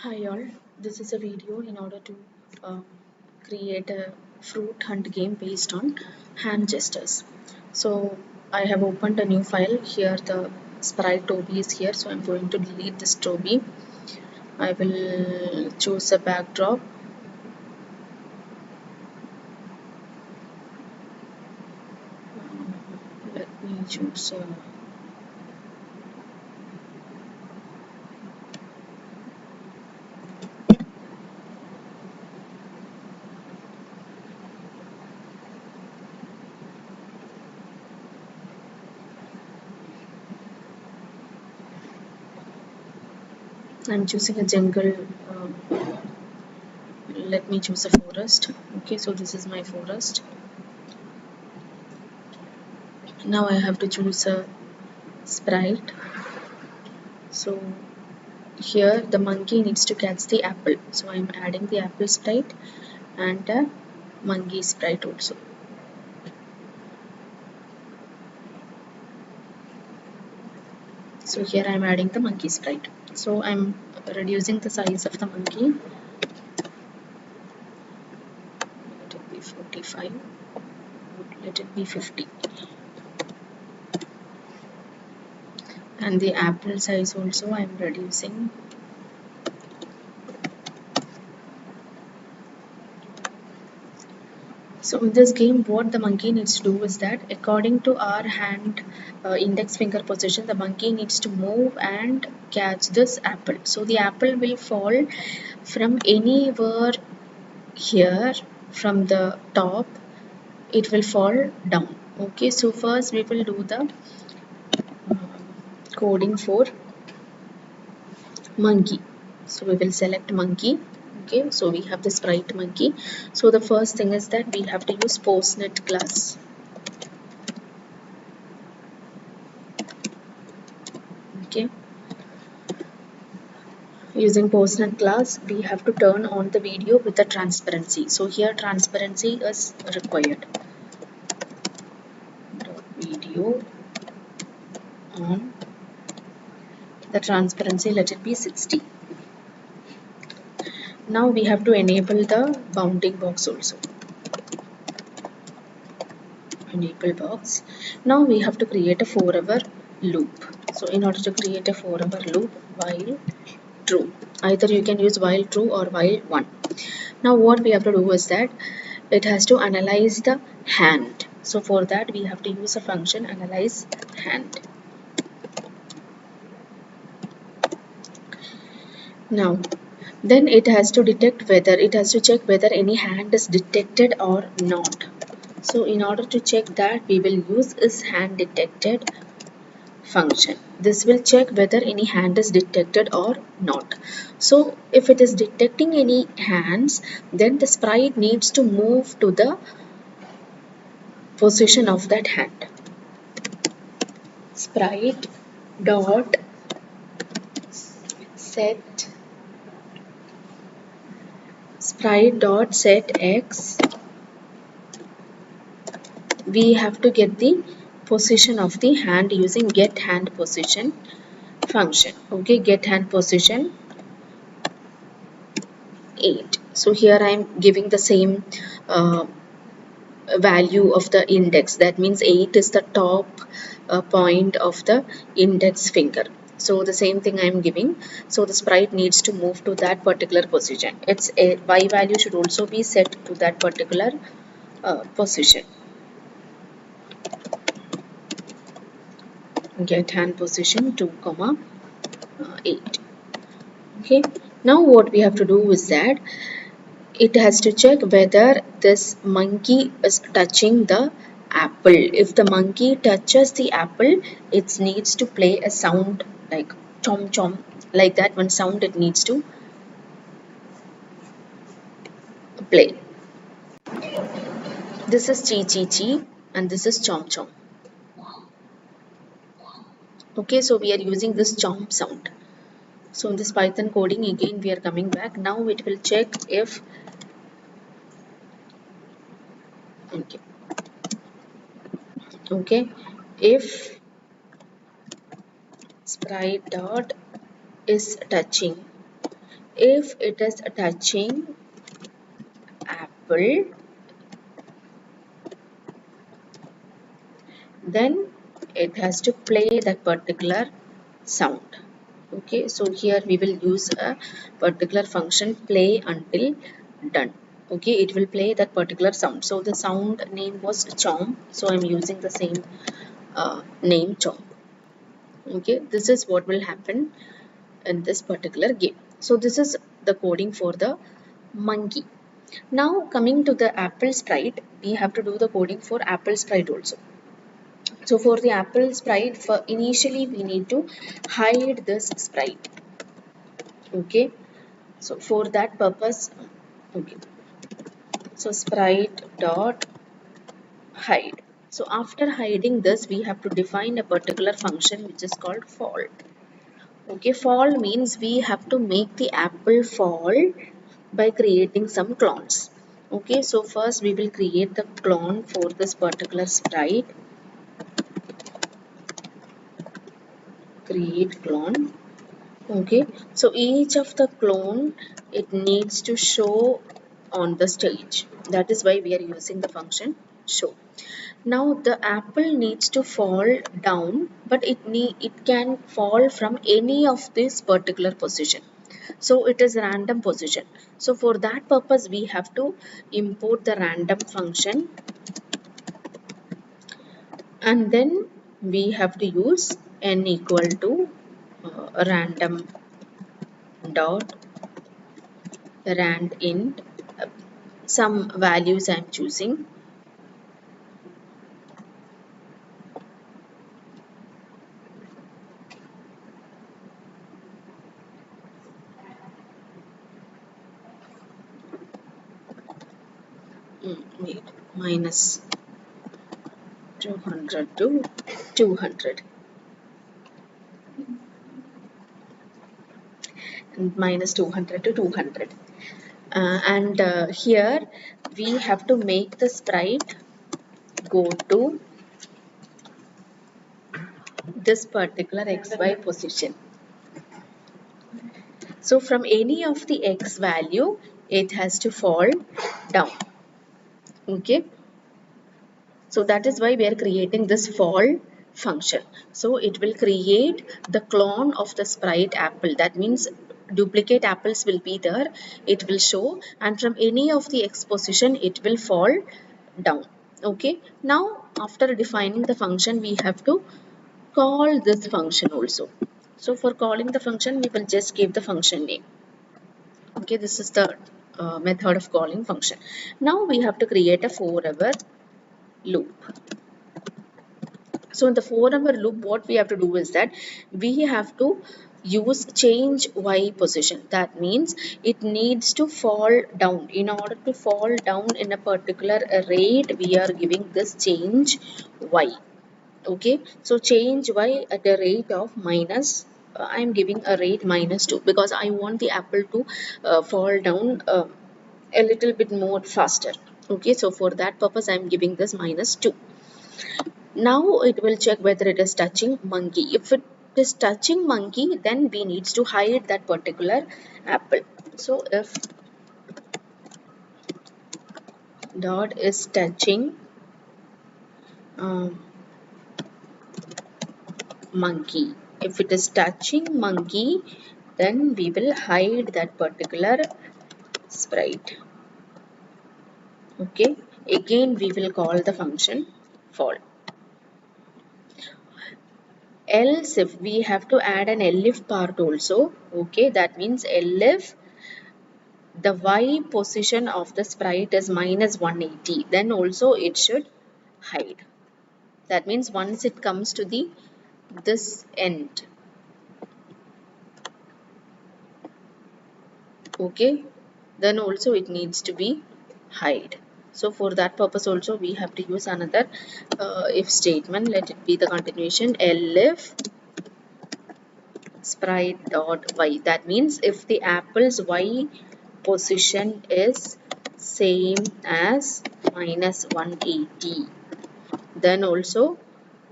Hi all, this is a video in order to um, create a fruit hunt game based on hand gestures. So I have opened a new file. Here the sprite Toby is here, so I'm going to delete this Toby. I will choose a backdrop. Let me choose I'm choosing a jungle. Let me choose a forest. Okay, so this is my forest. Now I have to choose a sprite. So here the monkey needs to catch the apple, so I'm adding the apple sprite and a monkey sprite also. So here I'm adding the monkey sprite, so I'm reducing the size of the monkey. Let it be 45, let it be 50, and the apple size also I'm reducing. So in this game, what the monkey needs to do is that according to our hand index finger position, the monkey needs to move and catch this apple. So the apple will fall from anywhere here, from the top, it will fall down. Okay, so first we will do the coding for monkey. So we will select monkey. Okay, so we have the sprite monkey. So the first thing is that we have to use postnet class. Okay, using postnet class we have to turn on the video with the transparency. So here transparency is required. Video on the transparency, let it be 60. Now we have to enable the bounding box also. Enable box. Now we have to create a forever loop. So in order to create a forever loop, while true, either you can use while true or while 1. Now what we have to do is that it has to analyze the hand. So for that we have to use a function analyze hand. Now then it has to detect whether, it has to check whether any hand is detected or not. So in order to check that, we will use is hand detected function. This will check whether any hand is detected or not. So if it is detecting any hands, then the sprite needs to move to the position of that hand. Sprite dot set x, we have to get the position of the hand using get hand position function. Okay, get hand position 8. So here I am giving the same value of the index. That means 8 is the top point of the index finger. So the same thing I am giving. So the sprite needs to move to that particular position. Its y value should also be set to that particular position. Get hand position 2, 8. Okay. Now what we have to do is that it has to check whether this monkey is touching the apple. If the monkey touches the apple, it needs to play a sound like chom chom, like that one sound it needs to play. This is chi chi chi and this is chom chom. Okay, so we are using this chomp sound. So in this Python coding again we are coming back. Now it will check if okay if sprite dot is touching, if it is touching apple, then it has to play that particular sound. Okay, so here we will use a particular function play until done. Okay, it will play that particular sound. So the sound name was chomp, so I'm using the same name chomp. Okay, this is what will happen in this particular game. So this is the coding for the monkey. Now coming to the apple sprite, we have to do the coding for apple sprite also. So for the apple sprite, for initially we need to hide this sprite. Okay, so for that purpose, okay, so sprite dot hide. So after hiding this, we have to define a particular function which is called fall. Okay, fall means we have to make the apple fall by creating some clones. Okay, so first we will create the clone for this particular sprite. Create clone. Okay, so each of the clone, it needs to show on the stage. That is why we are using the function show. Now the apple needs to fall down, but it can fall from any of this particular position. So it is random position. So for that purpose we have to import the random function, and then we have to use n equal to random dot rand int, some values I am choosing. Wait, minus 200 to 200 and minus 200 to 200, and here we have to make the sprite go to this particular xy position. So from any of the x value, it has to fall down. Okay, so that is why we are creating this fall function. So it will create the clone of the sprite apple. That means duplicate apples will be there. It will show, and from any of the x position, it will fall down. Okay, now after defining the function, we have to call this function also. So for calling the function, we will just give the function name. Okay, this is the method of calling function. Now we have to create a forever loop. So in the forever loop, what we have to do is that we have to use change y position. That means it needs to fall down. In order to fall down in a particular rate, we are giving this change y. Okay, so change y at a rate of minus, I am giving a rate -2 because I want the apple to fall down a little bit more faster. Okay, so for that purpose I am giving this -2. Now it will check whether it is touching monkey. If it is touching monkey, then we needs to hide that particular apple. So if dot is touching monkey, if it is touching monkey, then we will hide that particular sprite. Okay, again we will call the function fall. Else if we have to add an elif part also. Okay, that means elif the y position of the sprite is -180, then also it should hide. That means once it comes to the this end, okay, then also it needs to be hide. So for that purpose also we have to use another if statement. Let it be the continuation elif sprite dot y. That means if the apple's y position is same as -180, then also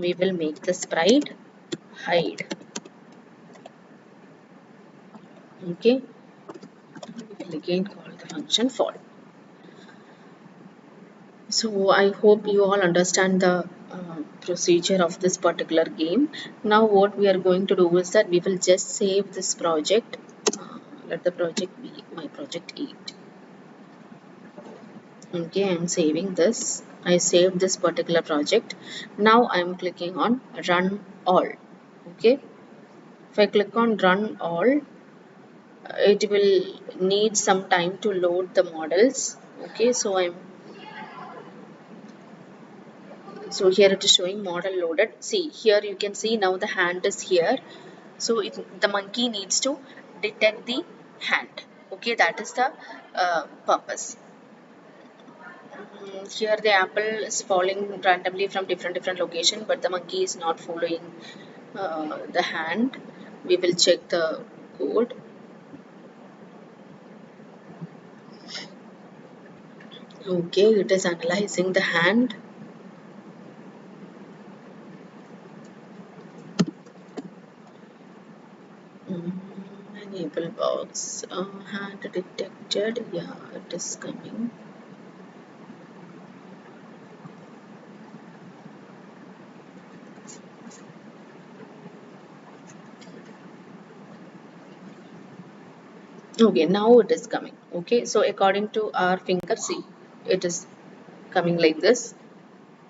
we will make the sprite hide. Okay, will again call the function fall. So I hope you all understand the procedure of this particular game. Now what we are going to do is that we will just save this project. Let the project be my project 8. Okay, I'm saving this. I saved this particular project. Now I'm clicking on run all. Okay, if I click on run all, it will need some time to load the models. Okay, so here it is showing model loaded. See here, you can see now the hand is here. So the monkey needs to detect the hand. Okay, that is the purpose. Here the apple is falling randomly from different location, but the monkey is not following the hand. We will check the code. Okay, it is analyzing the hand. Enable box, hand detected. Yeah, it is coming. Okay, now it is coming. Okay, so according to our finger, see, it is coming like this.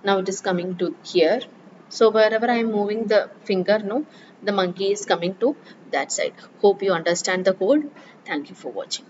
Now it is coming to here. So wherever I am moving the finger, no, the monkey is coming to that side. Hope you understand the code. Thank you for watching.